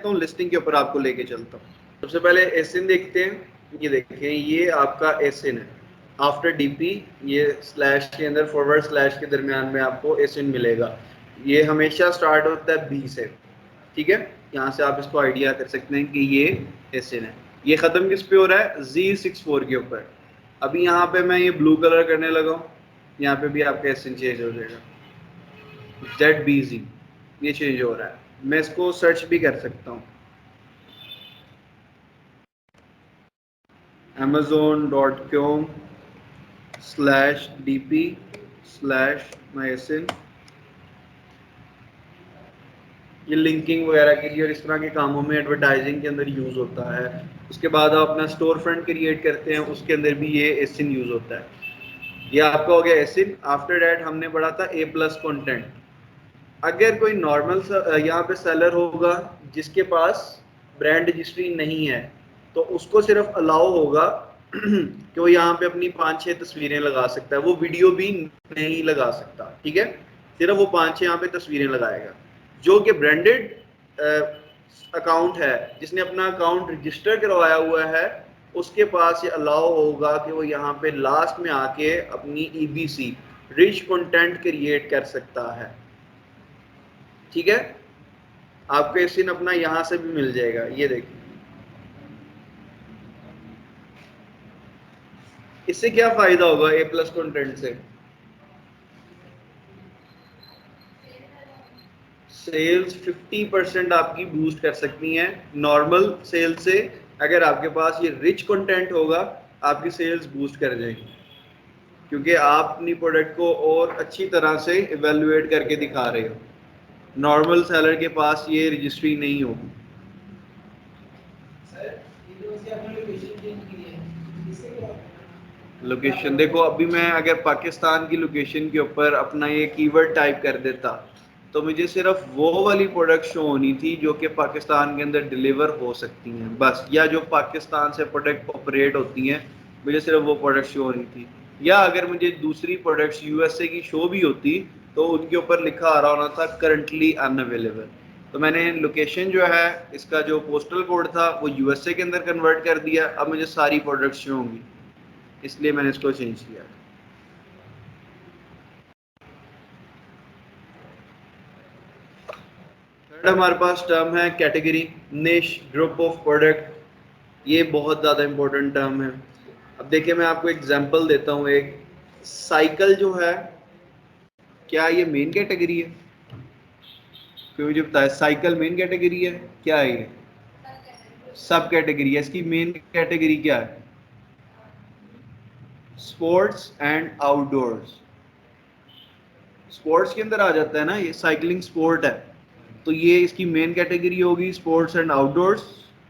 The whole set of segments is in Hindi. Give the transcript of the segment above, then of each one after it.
हूँ लिस्टिंग के ऊपर आपको लेके चलता हूँ। सबसे पहले एसिन देखते हैं। ये देखें, ये आपका एसिन है आफ्टर डीपी, ये स्लैश के अंदर फॉरवर्ड स्लैश के दरमियान में आपको एसिन मिलेगा। ये हमेशा स्टार्ट होता है बी से, ठीक है। यहाँ से आप इसको आइडिया कर सकते हैं कि ये एसिन है। ये ख़त्म किस पे हो रहा है? Z64 के ऊपर। अभी यहाँ पे मैं ये ब्लू कलर करने लगा हूँ, यहाँ पे भी आपका एसिन चेंज हो जाएगा, ZBZ, ये चेंज हो रहा है। मैं इसको सर्च भी कर सकता हूँ, amazon.com/dp/mysin। ये लिंकिंग वगैरह के लिए और इस तरह के कामों में एडवर्टाइजिंग के अंदर यूज़ होता है। उसके बाद आप अपना स्टोर फ्रंट क्रिएट करते हैं, उसके अंदर भी ये एसिन यूज़ होता है। ये आपका हो गया एसिन। आफ्टर डैट हमने पढ़ा था A+ कंटेंट। अगर कोई नॉर्मल यहाँ पे सेलर होगा जिसके पास ब्रांड रजिस्ट्री नहीं है, तो उसको सिर्फ अलाउ होगा कि वो यहाँ पे अपनी 5-6 तस्वीरें लगा सकता है, वो वीडियो भी नहीं लगा सकता, ठीक है। सिर्फ वो 5-6 यहाँ पे तस्वीरें लगाएगा। जो कि ब्रांडेड अकाउंट है, जिसने अपना अकाउंट रजिस्टर करवाया हुआ है, उसके पास ये अलाउ होगा कि वो यहाँ पे लास्ट में आके अपनी EBC रिच कंटेंट क्रिएट कर सकता है, ठीक है। आपको एसिन अपना यहां से भी मिल जाएगा। ये देखिए, इससे क्या फायदा होगा A+ कंटेंट से? सेल्स 50% आपकी बूस्ट कर सकती हैं नॉर्मल सेल से। अगर आपके पास ये रिच कंटेंट होगा, आपकी सेल्स बूस्ट कर जाएगी, क्योंकि आप अपनी प्रोडक्ट को और अच्छी तरह से इवेल्युएट करके दिखा रहे हो। नॉर्मल सेलर के पास ये रजिस्ट्री नहीं होगी। लोकेशन देखो, अभी मैं अगर पाकिस्तान की लोकेशन के ऊपर अपना ये कीवर्ड टाइप कर देता, तो मुझे सिर्फ वो वाली प्रोडक्ट शो होनी थी जो कि पाकिस्तान के अंदर डिलीवर हो सकती हैं बस, या जो पाकिस्तान से प्रोडक्ट ऑपरेट होती हैं, मुझे सिर्फ वो प्रोडक्ट शो होनी थी। या अगर मुझे दूसरी प्रोडक्ट्स USA की शो भी होती, तो उनके ऊपर लिखा आ रहा होना था करंटली अनअवेलेबल। तो मैंने लोकेशन जो है, इसका जो पोस्टल कोड था वो USA के अंदर कन्वर्ट कर दिया। अब मुझे सारी प्रोडक्ट्स शो होंगी, इसलिए मैंने इसको चेंज किया। थर्ड हमारे पास टर्म है कैटेगरी, निश, ग्रुप ऑफ प्रोडक्ट। ये बहुत ज़्यादा इंपॉर्टेंट टर्म है। अब देखिए, मैं आपको एग्जांपल देता हूँ। एक साइकिल जो है, क्या ये मेन कैटेगरी है? कोई मुझे बताए, साइकिल मेन कैटेगरी है? क्या है ये? सब कैटेगरी है। इसकी मेन कैटेगरी क्या है? Sports and outdoors. स्पोर्ट्स के अंदर आ जाता है ना, ये साइकिलिंग स्पोर्ट है, तो ये इसकी मेन कैटेगरी होगी स्पोर्ट्स एंड आउटडोर्स।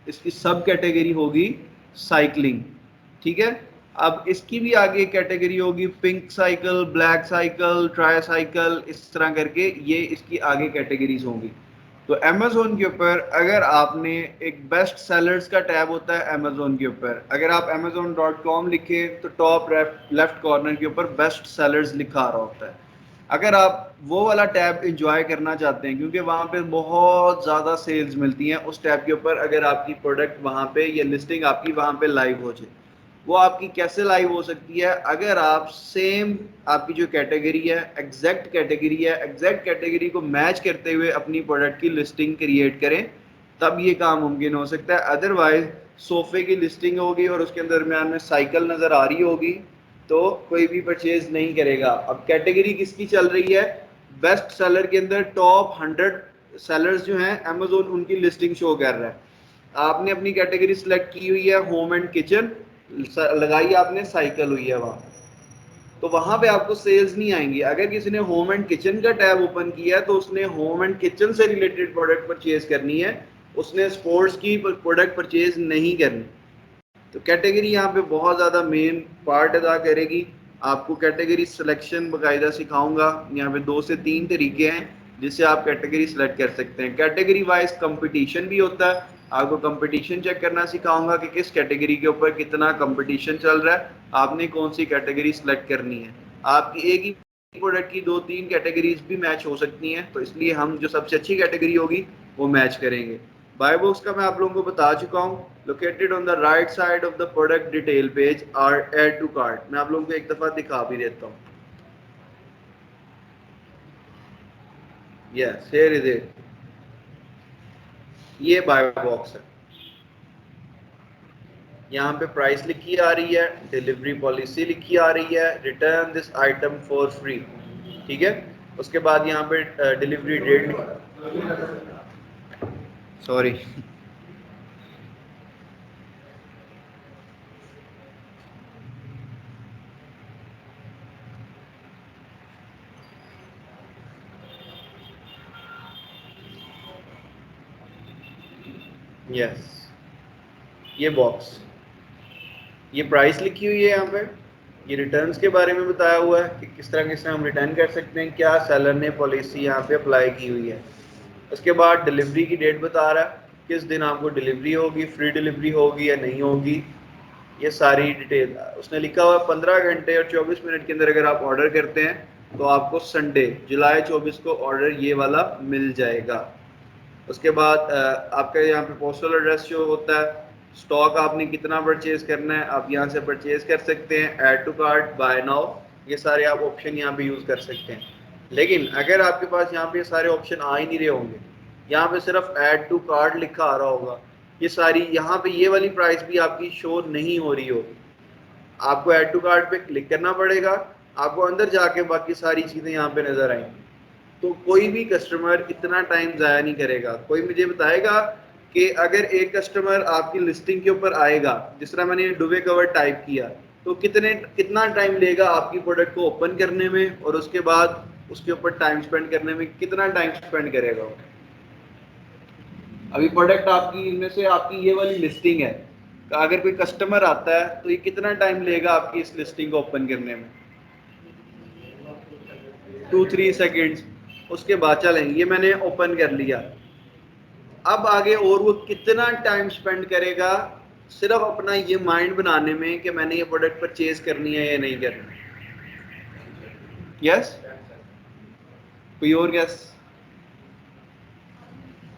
इसकी सब कैटेगरी होगी साइकिलिंग, ठीक है। अब इसकी भी आगे कैटेगरी होगी pink cycle, black cycle, try cycle, इस तरह करके ये इसकी आगे कैटेगरीज होंगी। तो अमेजोन के ऊपर अगर आपने एक बेस्ट सेलर्स का टैब होता है अमेजोन के ऊपर, अगर आप amazon.com लिखे तो टॉप लेफ्ट कॉर्नर के ऊपर बेस्ट सेलर्स लिखा आ रहा होता है। अगर आप वो वाला टैब इंजॉय करना चाहते हैं, क्योंकि वहाँ पे बहुत ज़्यादा सेल्स मिलती हैं उस टैब के ऊपर, अगर आपकी प्रोडक्ट वहाँ पे या लिस्टिंग आपकी वहाँ पे लाइव हो जाए। वो आपकी कैसे लाइव हो सकती है? अगर आप सेम आपकी जो कैटेगरी है, एग्जैक्ट कैटेगरी को मैच करते हुए अपनी प्रोडक्ट की लिस्टिंग क्रिएट करें, तब ये काम मुमकिन हो सकता है। अदरवाइज सोफे की लिस्टिंग होगी और उसके दरमियान में साइकिल नज़र आ रही होगी, तो कोई भी परचेज नहीं करेगा। अब कैटेगरी किसकी चल रही है? बेस्ट सेलर के अंदर टॉप 100 सेलर्स जो हैं अमेजोन, उनकी लिस्टिंग शो कर रहा है। आपने अपनी कैटेगरी सिलेक्ट की हुई है होम एंड किचन, लगाई आपने साइकिल हुई है वहाँ, तो वहां पे आपको सेल्स नहीं आएंगी। अगर किसी ने होम एंड किचन का टैब ओपन किया है, तो उसने होम एंड किचन से रिलेटेड प्रोडक्ट परचेज करनी है, उसने स्पोर्ट्स की प्रोडक्ट परचेज नहीं करनी। तो कैटेगरी यहाँ पे बहुत ज़्यादा मेन पार्ट अदा करेगी। आपको कैटेगरी सिलेक्शन बाकायदा सिखाऊंगा। यहाँ पे 2 से 3 तरीके हैं जिससे आप कैटेगरी सिलेक्ट कर सकते हैं। कैटेगरी वाइज कंपटीशन भी होता है, आपको कंपटीशन चेक करना सिखाऊंगा कि किस कैटेगरी के ऊपर कितना कंपटीशन चल रहा है, आपने कौन सी कैटेगरी सिलेक्ट करनी है। आपकी एक ही प्रोडक्ट की 2-3 कैटेगरीज भी मैच हो सकती हैं, तो इसलिए हम जो सबसे अच्छी कैटेगरी होगी वो मैच करेंगे। बाय बॉक्स का मैं आप लोगों को बता चुका हूँ। Located on the right side of the product detail page or add to cart. मैं आप लोगों को एक दफा दिखा भी देता हूँ। Yes, here is it. ये बाय बॉक्स है। यहाँ पे प्राइस लिखी आ रही है, डिलीवरी पॉलिसी लिखी आ रही है, return this item for free. ठीक है, उसके बाद यहाँ पे डिलीवरी डेट, सॉरी, यस, ये बॉक्स, ये प्राइस लिखी हुई है यहाँ पे, ये रिटर्न्स के बारे में बताया हुआ है कि किस तरह से हम रिटर्न कर सकते हैं, क्या सेलर ने पॉलिसी यहाँ पे अप्लाई की हुई है। उसके बाद डिलीवरी की डेट बता रहा है, किस दिन आपको डिलीवरी होगी, फ्री डिलीवरी होगी या नहीं होगी, ये सारी डिटेल उसने लिखा हुआ है। 15 घंटे और 24 मिनट के अंदर अगर आप ऑर्डर करते हैं तो आपको संडे जुलाई 24 को ऑर्डर ये वाला मिल जाएगा। उसके बाद आपका यहाँ पे पोस्टल एड्रेस जो होता है, स्टॉक आपने कितना परचेज करना है आप यहाँ से परचेज कर सकते हैं, add to cart, buy now, ये सारे आप ऑप्शन यहाँ पे यूज़ कर सकते हैं। लेकिन अगर आपके पास यहाँ पे सारे ऑप्शन आ ही नहीं रहे होंगे, यहाँ पे सिर्फ ऐड टू कार्ट लिखा आ रहा होगा, ये सारी यहाँ पे ये वाली प्राइस भी आपकी शो नहीं हो रही होगी, आपको ऐड टू कार्ट पे क्लिक करना पड़ेगा, आपको अंदर जाके बाकी सारी चीज़ें यहाँ पे नज़र आएंगी। तो कोई भी कस्टमर इतना टाइम ज़ाया नहीं करेगा। कोई मुझे बताएगा कि अगर एक कस्टमर आपकी लिस्टिंग के ऊपर आएगा, जिस तरह मैंने डुबे कवर टाइप किया, तो कितना टाइम लेगा आपकी प्रोडक्ट को ओपन करने में, और उसके बाद उसके ऊपर टाइम स्पेंड करने में कितना टाइम स्पेंड करेगा वो। अभी प्रोडक्ट आपकी इनमें से आपकी ये वाली लिस्टिंग है, अगर कोई कस्टमर आता है तो ये कितना टाइम लेगा आपकी इस लिस्टिंग को ओपन करने में, 2-3 सेकेंड्स। उसके बाद चलें, ये मैंने ओपन कर लिया, अब आगे और वो कितना टाइम स्पेंड करेगा सिर्फ अपना ये माइंड बनाने में कि मैंने ये प्रोडक्ट परचेज करनी है या नहीं करनी। यस, कोई और गैस?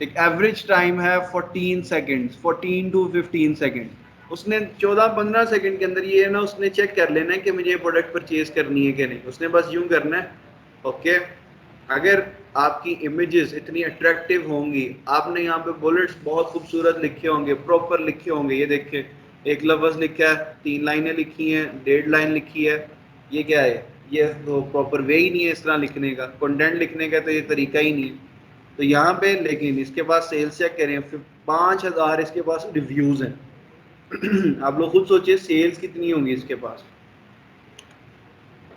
एक एवरेज टाइम है 14 सेकेंड्स, 14 to 15 सेकेंड। उसने 14-15 सेकेंड के अंदर ये ना उसने चेक कर लेना है कि मुझे ये प्रोडक्ट परचेज करनी है कि नहीं। उसने बस यूं करना है, ओके। अगर आपकी इमेजेस इतनी अट्रैक्टिव होंगी, आपने यहाँ पे बुलेट्स बहुत खूबसूरत लिखे होंगे, प्रॉपर लिखे होंगे, ये देखें, एक लफ्ज़ लिखा है, 3 लाइनें लिखी हैं, 1.5 लाइन लिखी है, ये क्या है, ये तो प्रॉपर वे ही नहीं है इस तरह लिखने का, कंटेंट लिखने का तो ये तरीका ही नहीं है। तो यहाँ पे लेकिन इसके पास सेल्स चेक करें, 5000 इसके पास रिव्यूज़ हैं। आप लोग खुद सोचिए सेल्स कितनी होंगी इसके पास।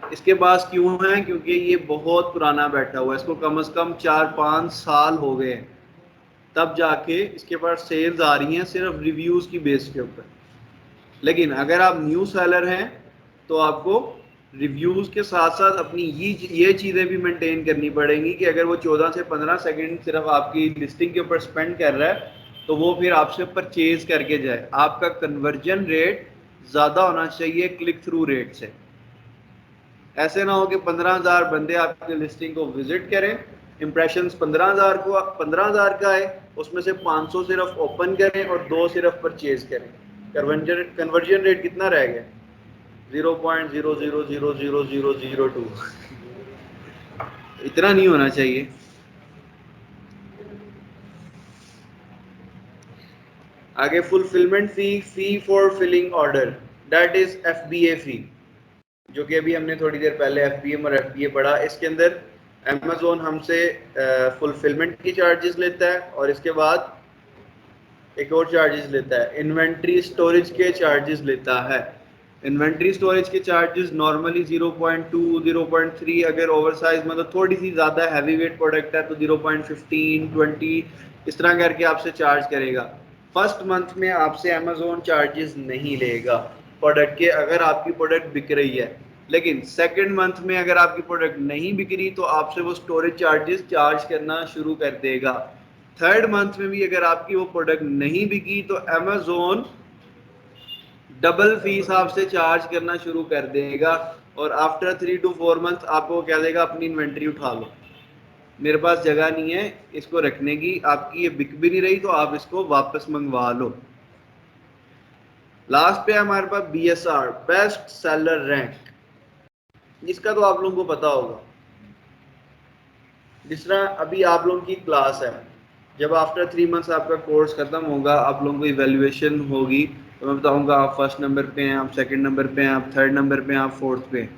इसके पास क्यों है? क्योंकि ये बहुत पुराना बैठा हुआ है, इसको कम से कम 4-5 साल हो गए हैं, तब जाके इसके पास सेल्स आ रही हैं सिर्फ रिव्यूज़ की बेस के ऊपर। लेकिन अगर आप न्यू सेलर हैं तो आपको रिव्यूज़ के साथ साथ अपनी ये चीज़ें भी मेंटेन करनी पड़ेंगी कि अगर वो 14 से 15 सेकंड सिर्फ आपकी लिस्टिंग के ऊपर स्पेंड कर रहा है तो वो फिर आपसे परचेज करके जाए। आपका कन्वर्जन रेट ज़्यादा होना चाहिए क्लिक थ्रू रेट से। ऐसे ना हो कि 15,000 बंदे आपकी लिस्टिंग को विजिट करें, इंप्रेशंस 15,000 का है, उसमें से 500 सिर्फ ओपन करें और 2 सिर्फ परचेज करें। कन्वर्जन रेट कितना रह गया? 0.000002। इतना नहीं होना चाहिए। आगे fulfilment fee for filling order, that is FBA fee, जो कि अभी हमने थोड़ी देर पहले FBM और FBA पढ़ा। इसके अंदर अमेजोन हमसे फुलफिलमेंट की चार्जेस लेता है और इसके बाद एक और चार्जेस लेता है, इन्वेंट्री स्टोरेज के चार्जेस लेता है। इन्वेंट्री स्टोरेज के चार्जेस नॉर्मली 0.2 0.3, अगर ओवरसाइज मतलब थोड़ी सी ज़्यादा हैवी वेट प्रोडक्ट है तो 0.15 20 इस तरह करके आपसे चार्ज करेगा। फर्स्ट मंथ में आपसे अमेजोन चार्जेस नहीं लेगा प्रोडक्ट के, अगर आपकी प्रोडक्ट बिक रही है। लेकिन सेकंड मंथ में अगर आपकी प्रोडक्ट नहीं बिक रही तो आपसे वो स्टोरेज चार्जेस चार्ज करना शुरू कर देगा। थर्ड मंथ में भी अगर आपकी वो प्रोडक्ट नहीं बिकी तो अमेजोन डबल फीस आपसे चार्ज करना शुरू कर देगा और आफ्टर 3 to 4 मंथ आपको क्या देगा, अपनी इन्वेंट्री उठा लो। मेरे पास जगह नहीं है इसको रखने की, आपकी ये बिक भी नहीं रही तो आप इसको वापस मंगवा लो। लास्ट पे है हमारे पास BSR, बेस्ट सेलर रैंक। इसका तो आप लोगों को पता होगा। जिस तरह अभी आप लोगों की क्लास है, जब आफ्टर 3 मंथ्स आपका कोर्स खत्म होगा, आप लोगों को इवेल्युएशन होगी, तो मैं बताऊंगा आप फर्स्ट नंबर पे हैं, आप सेकंड नंबर पे हैं, आप थर्ड नंबर पे हैं, आप फोर्थ पे हैं।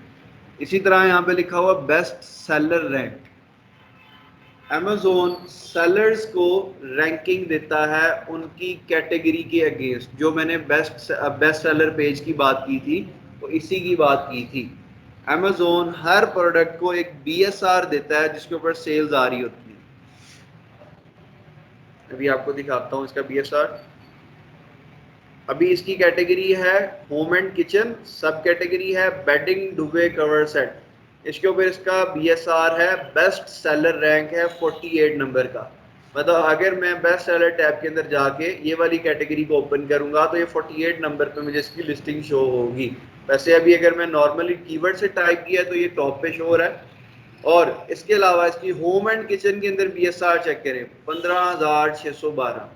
इसी तरह यहाँ पे लिखा हुआ best seller rank. Amazon sellers को रैंकिंग देता है उनकी कैटेगरी के अगेंस्ट। जो मैंने बेस्ट सेलर पेज की बात की थी, तो इसी की बात की थी। Amazon हर प्रोडक्ट को एक BSR देता है जिसके ऊपर सेल्स आ रही होती है। अभी आपको दिखाता हूँ इसका BSR। अभी इसकी कैटेगरी है होम एंड किचन, सब कैटेगरी है बेडिंग डुवे कवर सेट। इसके ऊपर इसका BSR है, बेस्ट सेलर रैंक है 48 नंबर का। मतलब अगर मैं बेस्ट सेलर टैब के अंदर जाके ये वाली कैटेगरी को ओपन करूंगा तो ये 48 नंबर पे मुझे इसकी लिस्टिंग शो होगी। वैसे अभी अगर मैं नॉर्मली कीवर्ड से टाइप किया तो ये टॉप पे शो हो रहा है। और इसके अलावा इसकी होम एंड किचन के अंदर BSR चेक करें, 15,612।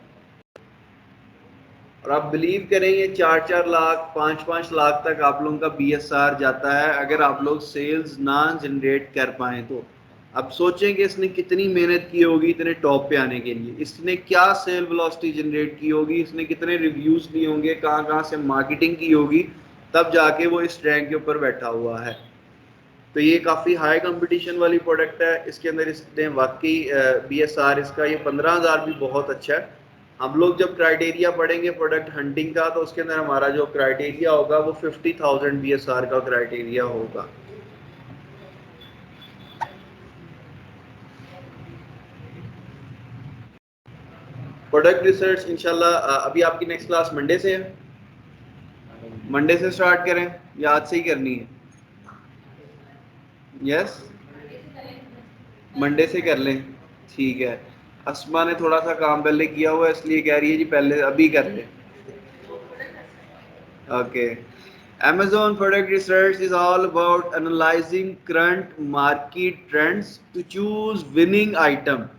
और आप बिलीव करें ये 4-4 लाख 5-5 लाख तक आप लोगों का BSR जाता है अगर आप लोग सेल्स ना जनरेट कर पाए तो। अब सोचें कि इसने कितनी मेहनत की होगी इतने टॉप पे आने के लिए, इसने क्या सेल वेलोसिटी जनरेट की होगी, इसने कितने रिव्यूज लिए होंगे, कहाँ कहाँ से मार्केटिंग की होगी, तब जाके वो इस रैंक के ऊपर बैठा हुआ है। तो ये काफ़ी हाई कंपटीशन वाली प्रोडक्ट है। इसके अंदर इसने वाकई BSR इसका ये 15,000 भी बहुत अच्छा है। हम लोग जब क्राइटेरिया पढ़ेंगे प्रोडक्ट हंटिंग का, तो उसके अंदर हमारा जो क्राइटेरिया होगा वो 50,000 BSR का क्राइटेरिया होगा। प्रोडक्ट रिसर्च इंशाल्लाह अभी आपकी नेक्स्ट क्लास मंडे से है। मंडे से स्टार्ट करें या आज से ही करनी है? यस, मंडे से कर लें, ठीक है। अस्मा ने थोड़ा सा काम पहले किया हुआ है इसलिए कह रही है जी पहले अभी कर लें। Okay. Amazon product research is all about analyzing current market trends to choose winning item,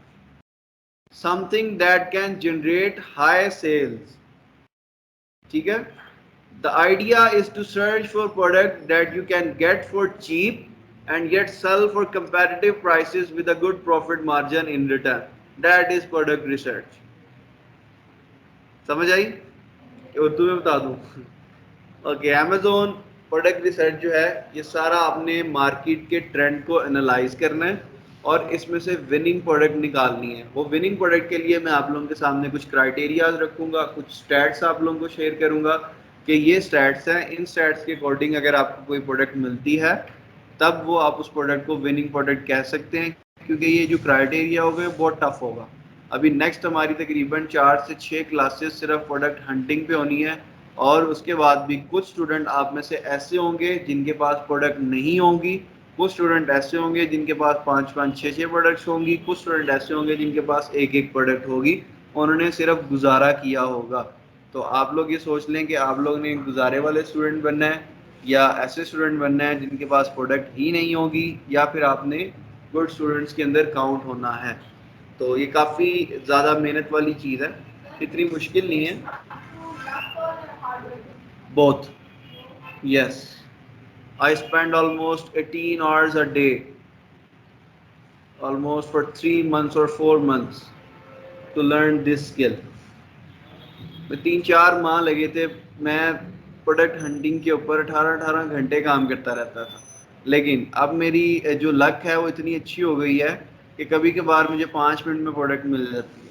something that can generate high sales. ठीक है? The idea is to search for product that you can get for cheap and yet sell for competitive prices with a good profit margin in return. That is product research. समझ आई? उर्दू में बता दूं? ओके, अमेजोन प्रोडक्ट रिसर्च जो है ये सारा आपने मार्केट के ट्रेंड को एनालाइज करना है और इसमें से विनिंग प्रोडक्ट निकालनी है। वो विनिंग प्रोडक्ट के लिए मैं आप लोगों के सामने कुछ क्राइटेरियाज रखूंगा, कुछ स्टैट्स आप लोगों को शेयर करूंगा कि ये स्टैट्स हैं, इन स्टैट्स के अकॉर्डिंग अगर आपको कोई प्रोडक्ट मिलती है तब वो आप उस प्रोडक्ट को विनिंग प्रोडक्ट कह सकते हैं, क्योंकि ये जो क्राइटेरिया होगा बहुत टफ होगा। अभी नेक्स्ट हमारी तकरीबन 4 से 6 क्लासेस सिर्फ प्रोडक्ट हंटिंग पे होनी है और उसके बाद भी कुछ स्टूडेंट आप में से ऐसे होंगे जिनके पास प्रोडक्ट नहीं होंगी, कुछ स्टूडेंट ऐसे होंगे जिनके पास 5-5 6-6 प्रोडक्ट्स होंगी, कुछ स्टूडेंट ऐसे होंगे जिनके पास एक प्रोडक्ट होगी, उन्होंने सिर्फ गुजारा किया होगा। तो आप लोग ये सोच लें कि आप लोग ने गुजारे वाले स्टूडेंट बनना है या ऐसे स्टूडेंट बनना है जिनके पास प्रोडक्ट ही नहीं होगी, या फिर आपने गुड स्टूडेंट्स के अंदर काउंट होना है। तो ये काफ़ी ज़्यादा मेहनत वाली चीज़ है, इतनी मुश्किल नहीं है। Both. Yes. I spend almost 18 hours a day, almost for 3 months or 4 months to learn this skill. मैं 3-4 माह लगे थे, मैं प्रोडक्ट हंटिंग के ऊपर 18-18 घंटे काम करता रहता था। लेकिन अब मेरी जो लक है वो इतनी अच्छी हो गई है कि कभी कभार मुझे 5 मिनट में प्रोडक्ट मिल जाती है।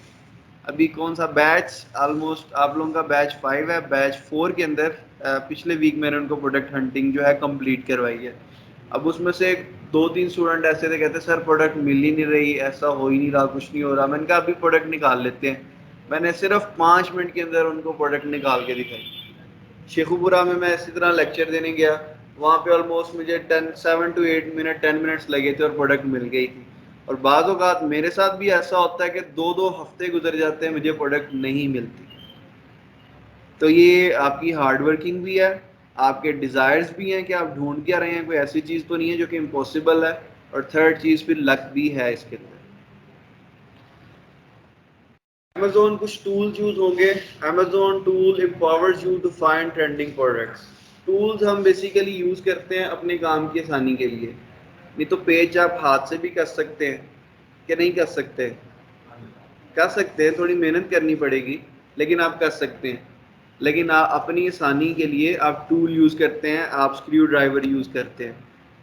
अभी कौन सा बैच, ऑलमोस्ट आप लोगों का बैच 5 है, बैच 4 के अंदर पिछले वीक मैंने उनको प्रोडक्ट हंटिंग जो है कंप्लीट करवाई है। अब उसमें से 2-3 स्टूडेंट ऐसे थे, कहते सर प्रोडक्ट मिल ही नहीं रही, ऐसा हो ही नहीं रहा, कुछ नहीं हो रहा। मैंने कहा अभी प्रोडक्ट निकाल लेते हैं। मैंने सिर्फ 5 मिनट के अंदर उनको प्रोडक्ट निकाल के दिखाई। शेखुपुरा में मैं इसी तरह लेक्चर देने गया, वहाँ पे ऑलमोस्ट मुझे 7 to 8 मिनट 10 मिनट्स लगे थे और प्रोडक्ट मिल गई थी। और बाज़ औक़ात मेरे साथ भी ऐसा होता है कि 2-2 हफ्ते गुजर जाते हैं, मुझे प्रोडक्ट नहीं मिलती। तो ये आपकी हार्ड वर्किंग भी है, आपके डिज़ायर्स भी हैं कि आप ढूंढ क्या रहे हैं, कोई ऐसी चीज़ तो नहीं है जो कि इम्पॉसिबल है। और थर्ड चीज़ फिर लक भी है इसके अंदर। Amazon कुछ टूल्स यूज होंगे। Amazon tool empowers you to find trending products। Tools हम बेसिकली यूज करते हैं अपने काम की आसानी के लिए। नहीं तो पेज आप हाथ से भी कर सकते हैं कि नहीं कर सकते? कर सकते हैं, थोड़ी मेहनत करनी पड़ेगी लेकिन आप कर सकते हैं। लेकिन आप अपनी आसानी के लिए आप टूल यूज़ करते हैं, आप स्क्रू ड्राइवर यूज़ करते हैं,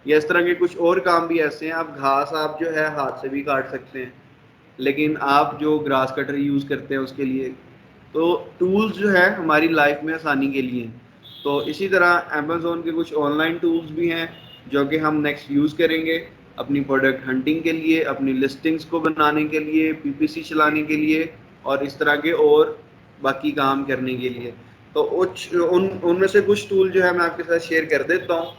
या इस तरह के कुछ और काम भी ऐसे हैं। आप घास आप जो है हाथ से भी काट सकते हैं, लेकिन आप जो ग्रास कटर यूज़ करते हैं उसके लिए तो टूल्स जो है हमारी लाइफ में आसानी के लिए हैं। तो इसी तरह अमेज़ोन के कुछ ऑनलाइन टूल्स भी हैं जो कि हम नेक्स्ट यूज़ करेंगे अपनी प्रोडक्ट हंटिंग के लिए, अपनी लिस्टिंग्स को बनाने के लिए, पीपीसी चलाने के लिए और इस तरह के और बाकी काम करने के लिए। तो उनमें से कुछ टूल जो है मैं आपके साथ शेयर कर देता हूँ।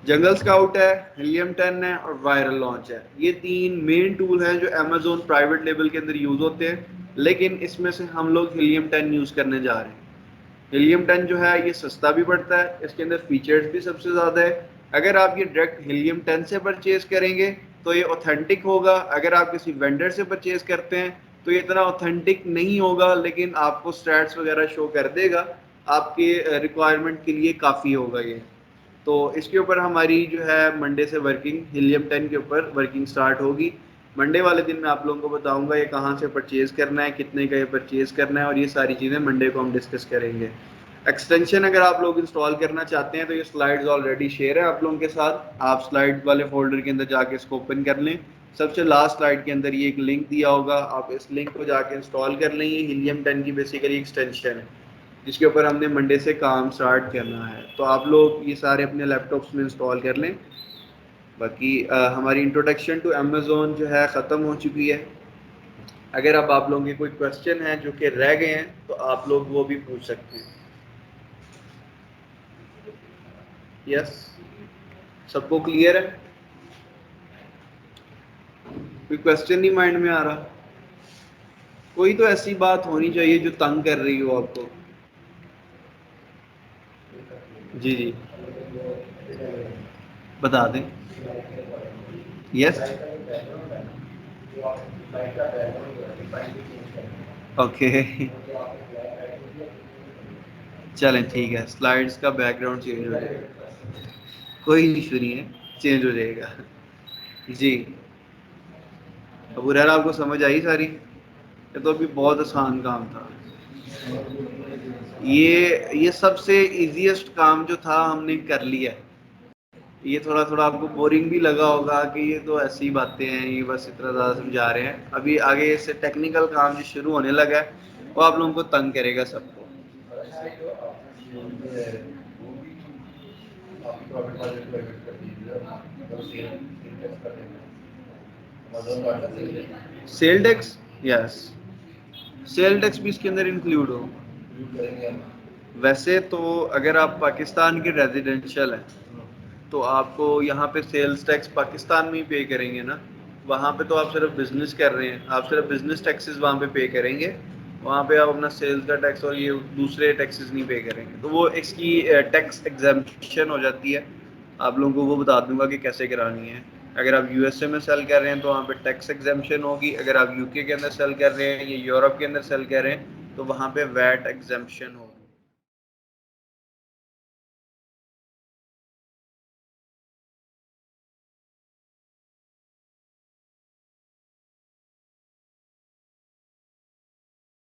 जंगल स्काउट है, हीलियम 10 है और वायरल लॉन्च है। ये तीन मेन टूल हैं जो अमेज़ोन प्राइवेट लेवल के अंदर यूज़ होते हैं, लेकिन इसमें से हम लोग हीलियम 10 यूज़ करने जा रहे हैं। हीलियम 10 जो है ये सस्ता भी पड़ता है, इसके अंदर फीचर्स भी सबसे ज़्यादा है। अगर आप ये डायरेक्ट हीलियम 10 से परचेज करेंगे तो ये ऑथेंटिक होगा। अगर आप किसी वेंडर से परचेज करते हैं तो ये इतना ऑथेंटिक नहीं होगा, लेकिन आपको स्टैट्स वगैरह शो कर देगा, आपके रिक्वायरमेंट के लिए काफ़ी होगा ये। तो इसके ऊपर हमारी जो है मंडे से वर्किंग हीलियम 10 के ऊपर वर्किंग स्टार्ट होगी। मंडे वाले दिन मैं आप लोगों को बताऊंगा ये कहाँ से परचेज़ करना है, कितने का ये परचेज़ करना है, और ये सारी चीज़ें मंडे को हम डिस्कस करेंगे। एक्सटेंशन अगर आप लोग इंस्टॉल करना चाहते हैं तो ये स्लाइड्स ऑलरेडी शेयर है आप लोगों के साथ। आप स्लाइड वाले फोल्डर के अंदर जाके इसको ओपन कर लें। सबसे लास्ट स्लाइड के अंदर ये एक लिंक दिया होगा, आप इस लिंक को जाके इंस्टॉल कर लें। ये हीलियम 10 की बेसिकली एक्सटेंशन है जिसके ऊपर हमने मंडे से काम स्टार्ट करना है। तो आप लोग ये सारे अपने लैपटॉप्स में इंस्टॉल कर लें। बाकी हमारी इंट्रोडक्शन टू अमेज़ोन जो है ख़त्म हो चुकी है। अगर अब आप लोगों के कोई क्वेश्चन हैं जो कि रह गए हैं तो आप लोग वो भी पूछ सकते हैं। यस, सबको क्लियर है? कोई क्वेश्चन नहीं माइंड में आ रहा? कोई तो ऐसी बात होनी चाहिए जो तंग कर रही हो आपको। जी जी, बता दें। यस, ओके, चलें ठीक है। स्लाइड्स का बैकग्राउंड चेंज हो जाएगा, कोई इशू नहीं है, चेंज हो जाएगा। जी, अबू रहरा आपको समझ आई सारी? ये तो अभी बहुत आसान काम था। ये सबसे इजीएस्ट काम जो था हमने कर लिया। ये थोड़ा थोड़ा आपको बोरिंग भी लगा होगा कि ये तो ऐसी बातें हैं, ये बस इतना ज़्यादा समझा रहे हैं। अभी आगे इससे टेक्निकल काम जो शुरू होने लगा है वो आप लोगों को तंग करेगा सबको। Sale tax, yes, sale tax भी इसके अंदर इंक्लूड हो। वैसे तो अगर आप पाकिस्तान के रेजिडेंशियल हैं तो आपको यहाँ पे सेल्स टैक्स पाकिस्तान में ही पे करेंगे ना। वहाँ पे तो आप सिर्फ बिजनेस कर रहे हैं, आप सिर्फ बिजनेस टैक्सेस वहाँ पे करेंगे। वहाँ पे आप अपना सेल्स का टैक्स और ये दूसरे टैक्सेस नहीं पे करेंगे, तो वो इसकी टैक्स एग्जेम्पशन हो जाती है। आप लोगों को वो बता दूंगा कि कैसे करानी है। अगर आप यूएसए में सेल कर रहे हैं तो वहाँ पे टैक्स एग्जेम्पशन होगी। अगर आप यूके के अंदर सेल कर रहे हैं या यूरोप के अंदर सेल कर रहे हैं तो वहाँ पे वैट एग्जेम्पशन होगी।